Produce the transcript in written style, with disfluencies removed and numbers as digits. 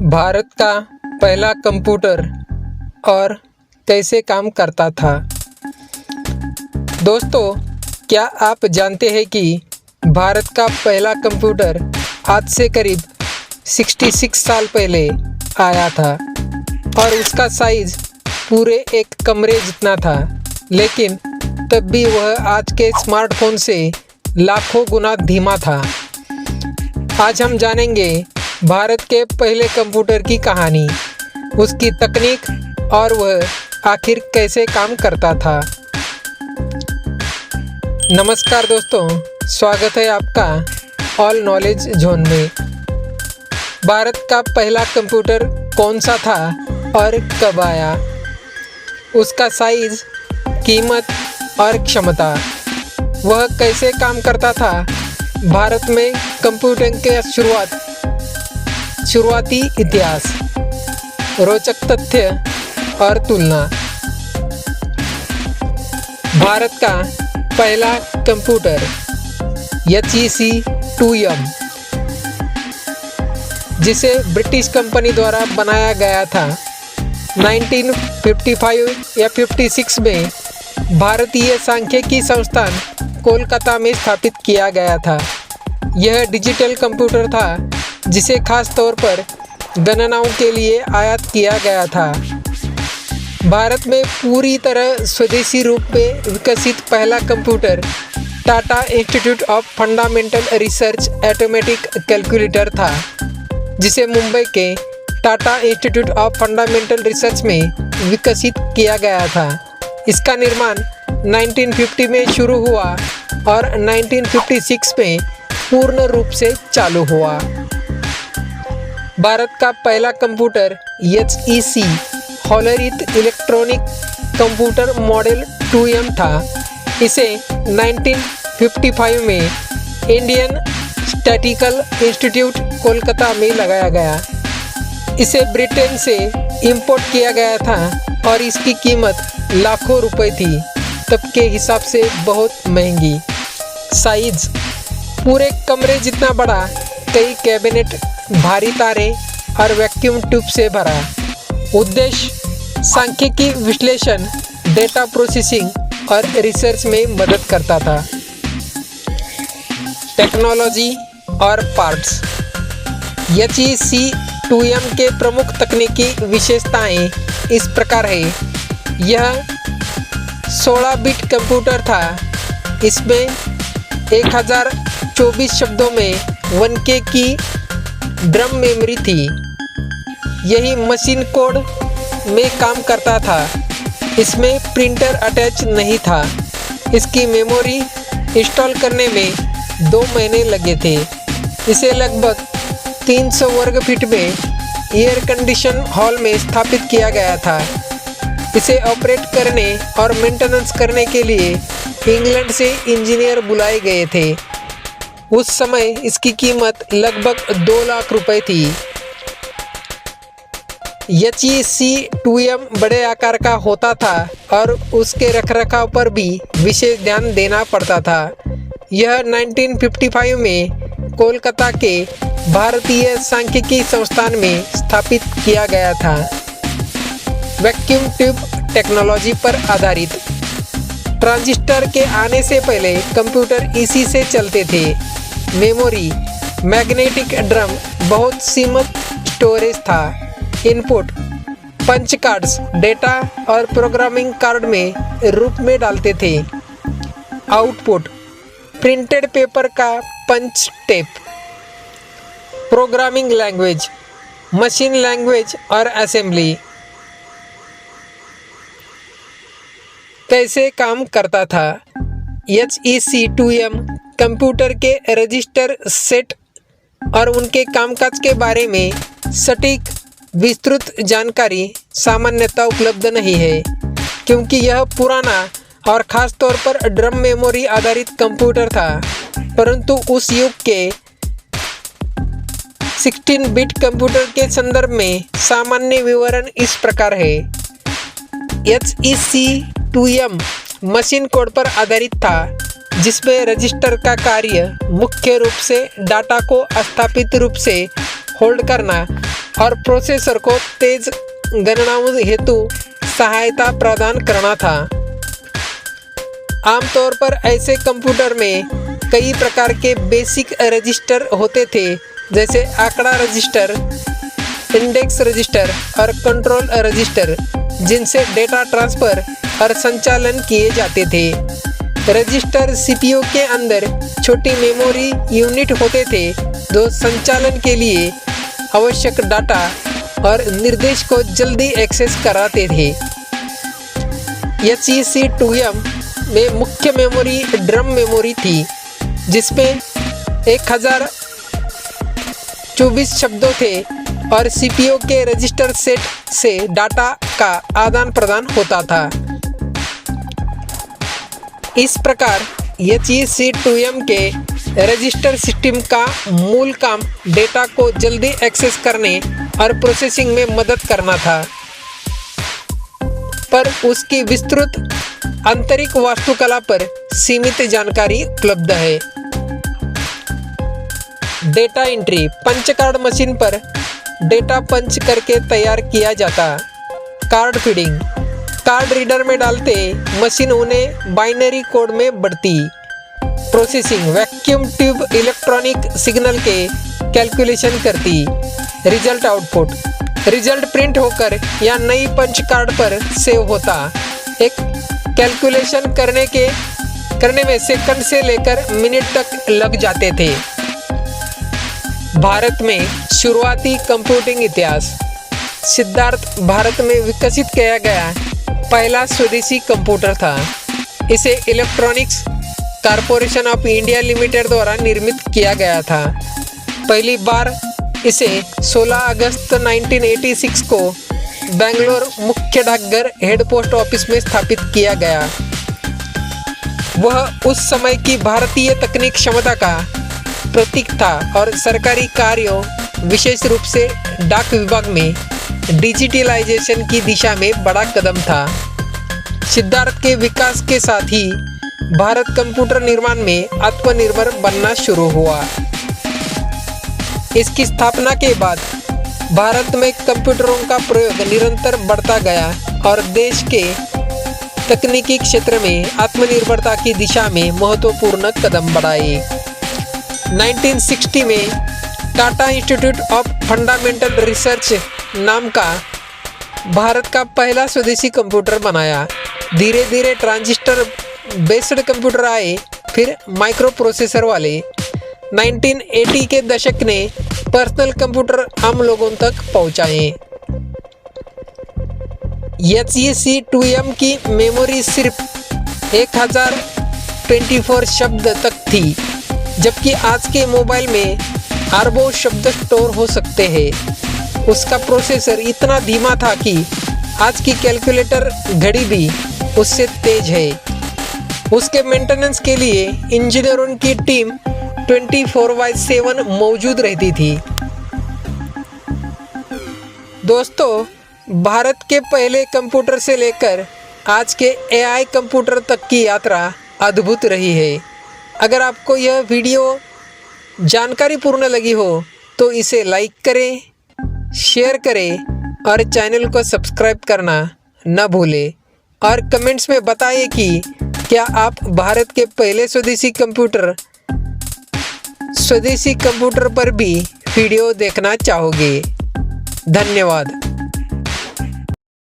भारत का पहला कंप्यूटर और कैसे काम करता था। दोस्तों, क्या आप जानते हैं कि भारत का पहला कंप्यूटर आज से करीब 66 साल पहले आया था और उसका साइज़ पूरे एक कमरे जितना था, लेकिन तब भी वह आज के स्मार्टफोन से लाखों गुना धीमा था। आज हम जानेंगे भारत के पहले कंप्यूटर की कहानी, उसकी तकनीक और वह आखिर कैसे काम करता था। नमस्कार दोस्तों, स्वागत है आपका ऑल नॉलेज जोन में। भारत का पहला कंप्यूटर कौन सा था और कब आया, उसका साइज़, कीमत और क्षमता, वह कैसे काम करता था। भारत में कंप्यूटिंग के शुरुआती इतिहास, रोचक तथ्य और तुलना। भारत का पहला कंप्यूटर HEC 2M, जिसे ब्रिटिश कंपनी द्वारा बनाया गया था, 1955 या 56 में भारतीय सांख्यिकी संस्थान कोलकाता में स्थापित किया गया था। यह डिजिटल कंप्यूटर था जिसे खास तौर पर गणनाओं के लिए आयात किया गया था। भारत में पूरी तरह स्वदेशी रूप में विकसित पहला computer Tata institute of fundamental research automatic calculator था, जिसे मुंबई के Tata institute of fundamental research में विकसित किया गया था। इसका निर्माण 1950 में शुरू हुआ और 1956 में पूर्ण रूप से चालू हुआ। भारत का पहला computer HEC Hollerith electronic computer model 2M था। इसे 1955 में इंडियन स्टैटिस्टिकल इंस्टीट्यूट कोलकाता में लगाया गया। इसे ब्रिटेन से इंपोर्ट किया गया था और इसकी कीमत लाखों रुपए थी, तब के हिसाब से बहुत महंगी। साइज पूरे कमरे जितना बड़ा, कई कैबिनेट, भारी तारे और वैक्यूम ट्यूब से भरा। उद्देश्य सांख्यिकी विश्लेषण, डेटा प्रोसेसिंग और रिसर्च में मदद करता था। टेक्नोलॉजी और पार्ट्स। HEC 2M के प्रमुख तकनीकी विशेषताएं इस प्रकार है। यह 16 बिट कंप्यूटर था। इसमें 1024 शब्दों में 1K की ड्रम मेमोरी थी। यही मशीन कोड में काम करता था। इसमें प्रिंटर अटैच नहीं था। इसकी मेमोरी इंस्टॉल करने में 2 महीने लगे थे। इसे लगभग 300 वर्ग फीट में एयर कंडीशन हॉल में स्थापित किया गया था। इसे ऑपरेट करने और मेंटेनेंस करने के लिए इंग्लैंड से इंजीनियर बुलाए गए थे। उस समय इसकी कीमत लगभग 2 लाख रुपए थी। HEC 2M बड़े आकार का होता था और उसके रखरखाव पर भी विशेष ध्यान देना पड़ता था। यह 1955 में कोलकाता के भारतीय सांख्यिकी संस्थान में स्थापित किया गया था। वैक्यूम ट्यूब टेक्नोलॉजी पर आधारित। ट्रांजिस्टर के आने से पहले कंप्यूटर इसी से चलते थे। मेमोरी, मैग्नेटिक ड्रम, बहुत सीमित स्टोरेज था। इनपुट पंच कार्ड्स डेटा और प्रोग्रामिंग कार्ड में रूप में डालते थे। आउटपुट प्रिंटेड पेपर का punch tape. Programming language, machine language और असेंबली। कैसे काम करता था। HEC 2M कंप्यूटर के रजिस्टर सेट और उनके कामकाज के बारे में सटीक विस्तृत जानकारी सामान्यतः उपलब्ध नहीं है, क्योंकि यह पुराना और ख़ास तौर पर ड्रम मेमोरी आधारित कंप्यूटर था। परंतु उस युग के 16 बिट कंप्यूटर के संदर्भ में सामान्य विवरण इस प्रकार है। HEC 2M मशीन कोड पर आधारित था, जिसमें रजिस्टर का कार्य मुख्य रूप से डाटा को स्थापित रूप से होल्ड करना और प्रोसेसर को तेज गणनाओं हेतु सहायता प्रदान करना था। आमतौर पर ऐसे कंप्यूटर में कई प्रकार के बेसिक रजिस्टर होते थे, जैसे आंकड़ा रजिस्टर, इंडेक्स रजिस्टर और कंट्रोल रजिस्टर, जिनसे डेटा ट्रांसफर और संचालन किए जाते थे। रजिस्टर सीपीयू के अंदर छोटी मेमोरी यूनिट होते थे जो संचालन के लिए आवश्यक डाटा और निर्देश को जल्दी एक्सेस कराते थे। HEC2M में मुख्य मेमोरी ड्रम मेमोरी थी, जिसमें 1024 शब्दों थे और सीपीयू के रजिस्टर सेट से डाटा का आदान प्रदान होता था। इस प्रकार HEC2M के रजिस्टर सिस्टम का मूल काम डेटा को जल्दी एक्सेस करने और प्रोसेसिंग में मदद करना था, पर उसकी विस्तृत आंतरिक वास्तुकला पर सीमित जानकारी उपलब्ध है। Data entry punch card machine पर डेटा पंच करके तैयार किया जाता। कार्ड फीडिंग कार्ड रीडर में डालते मशीन उन्हें बाइनरी कोड में बढ़ती। Processing vacuum tube electronic signal के कैलकुलेशन करती। रिजल्ट आउटपुट रिजल्ट प्रिंट होकर या नई पंच कार्ड पर सेव होता। एक कैलकुलेशन करने में सेकंड से लेकर मिनट तक लग जाते थे। भारत में शुरुआती कंप्यूटिंग इतिहास। सिद्धार्थ भारत में विकसित किया गया पहला स्वदेशी कंप्यूटर था। इसे electronics corporation of India limited द्वारा निर्मित किया गया था। पहली बार इसे 16 अगस्त 1986 को बेंगलोर मुख्य डाकघर हेड पोस्ट ऑफिस में स्थापित किया गया। वह उस समय की भारतीय तकनीक क्षमता का प्रतीक था और सरकारी कार्यों, विशेष रूप से डाक विभाग में डिजिटलाइजेशन की दिशा में बड़ा कदम था। सिद्धार्थ के विकास के साथ ही भारत कंप्यूटर निर्माण में आत्मनिर्भर बनना शुरू हुआ। इसकी स्थापना के बाद भारत में कंप्यूटरों का प्रयोग निरंतर बढ़ता गया और देश के तकनीकी क्षेत्र में आत्मनिर्भरता की दिशा में महत्वपूर्ण कदम बढ़ाए। 1960 में Tata institute of fundamental research नाम का भारत का पहला स्वदेशी कंप्यूटर बनाया। धीरे धीरे ट्रांजिस्टर बेस्ड कंप्यूटर आए, फिर माइक्रो प्रोसेसर वाले। 1980 के दशक ने पर्सनल कंप्यूटर आम लोगों तक पहुंचाए। HEC2M की मेमोरी सिर्फ 1024 शब्द तक थी, जबकि आज के मोबाइल में अरबों शब्द स्टोर हो सकते हैं। उसका प्रोसेसर इतना धीमा था कि आज की कैलकुलेटर घड़ी भी उससे तेज है। उसके मेंटेनेंस के लिए इंजीनियरों की टीम 24/7 मौजूद रहती थी। दोस्तों, भारत के पहले कंप्यूटर से लेकर आज के AI कंप्यूटर तक की यात्रा अद्भुत रही है। अगर आपको यह वीडियो जानकारीपूर्ण लगी हो तो इसे लाइक करें, शेयर करें और चैनल को सब्सक्राइब करना न भूलें। और कमेंट्स में बताइए कि क्या आप भारत के पहले स्वदेशी कंप्यूटर पर भी वीडियो देखना चाहोगे। धन्यवाद।